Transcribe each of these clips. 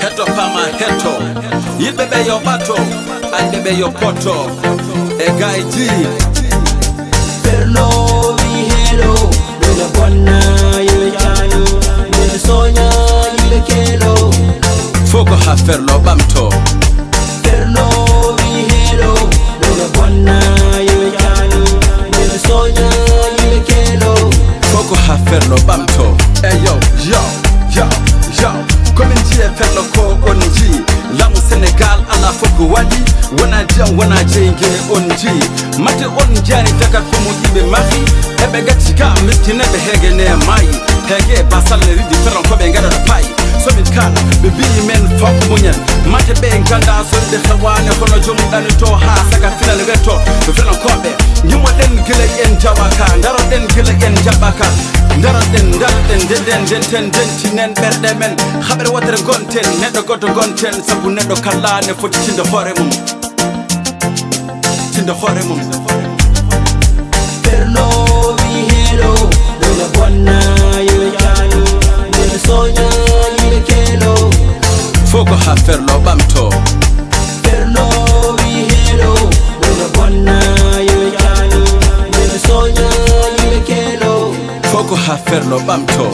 Heto pama heto. Yibebe yo bato, andebe yo poto. E guy G. Perno mi hero, nuna bonna yule jalo, nuna sonya yule kelo. Foko haferlo bamto. Perno mi hero, nuna bonna yule jalo, nuna sonya yule kelo. Foko haferlo bamto. Hey yo, yo, yo, yo. Comme dit faire le ko onji. Lamu Senegal ala foko wadi. Wana jenge onji. Mate onjani taka kumu ibe mahi. Ebe gatika miskine be hege ne mai. Hege basal ne ridi feron ko be ngara pai. So mit kan be bi men fok munyan. Mate be nganda so de khawane kono jomu dan to ha saka final reto. Be feron ko be. Nyimo den gele en jawaka. Ndaro den gele en jabaka. Ndaro den den tinen berde men. Khabar water gonten nedo goto gonten sabu nedo kala ne foti cinde hore mum. Cinde hore mum. Perno mi hero, nuna bonna yule jalo, nuna sonya yule kelo. Foko haferlo bamto. Perno mi hero, nuna bonna yule jalo, nuna sonya yule kelo. Foko haferlo bamto.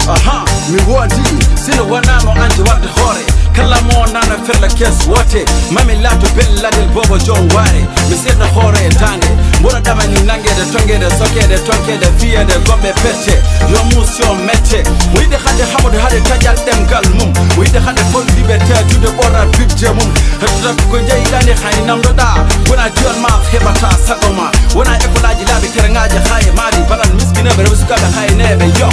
Aha, mi wadi. Sino wanamo anti wadi hore. Kala mo nana ferla kes wote. Mami lato bella del bobo John Ware. Mi sirna hore tande. Mbora dama ni nange de tonge de soke de tonke de fiye de gombe pete. Yo musio mete. Mwide khade hamode hade tajal dem gal mum. Mwide khade fol liberté jude ora bibje mum. Hatuta kukonje ilani khayi namdoda. Wana diyon ma hebata sagoma. Wana ekolaji labi kerengaje khaye mari. Balan miskine bere musukabe khaye nebe yo.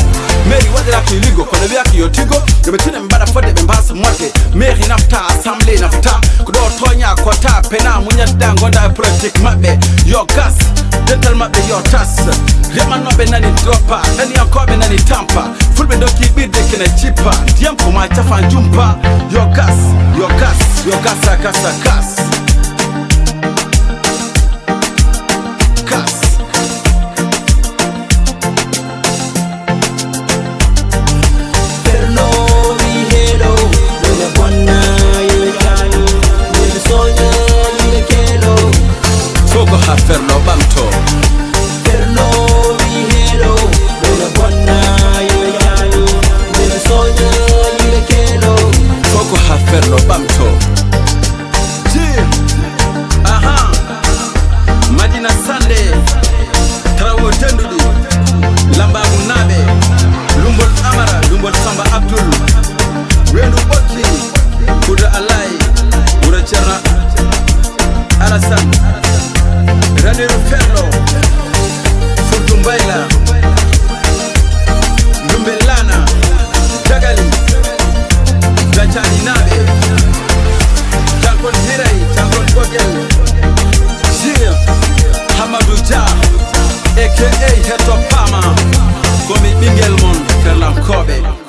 Meri wadira kiligo kone biaki yo tigo. Yobetine mbada fode mbasa mwake. Meri nafta assemblée nafta. Kudo tonya kota pena munya dangonda politique mabe. Yo gas dental mabe yo tas. Rema nobe nani dropa. Nani yakobe nani tampa. Fulbe doki bide kene chipa. Diampo machafa njumpa. Yo gas, yo gas, yo gasa gasa gas. Gas. Perno mi hero, nuna bonna yule jalo, nuna sonya yule kelo. Foko haferlo bamto. Perno mi hero, nuna bonna yule jalo, nuna sonya yule kelo. Foko haferlo bamto. Aha. Madina Sande. Trawo Tendudi. Lamba Munabe. Lumbol Amara. Lumbol Samba Abdul. Wendu Boki. Kuda Alai. Ura Chera. Alasan. Raniru Ferlo. Furdumbaila. Lumbelana. Jagali. Gachani Nabe. Jankon Hirai. Jankon Bogel. Jir. Hamadou Dia. AKA Heto Pama. Komi Bingel Mon. Ferlam Kobe.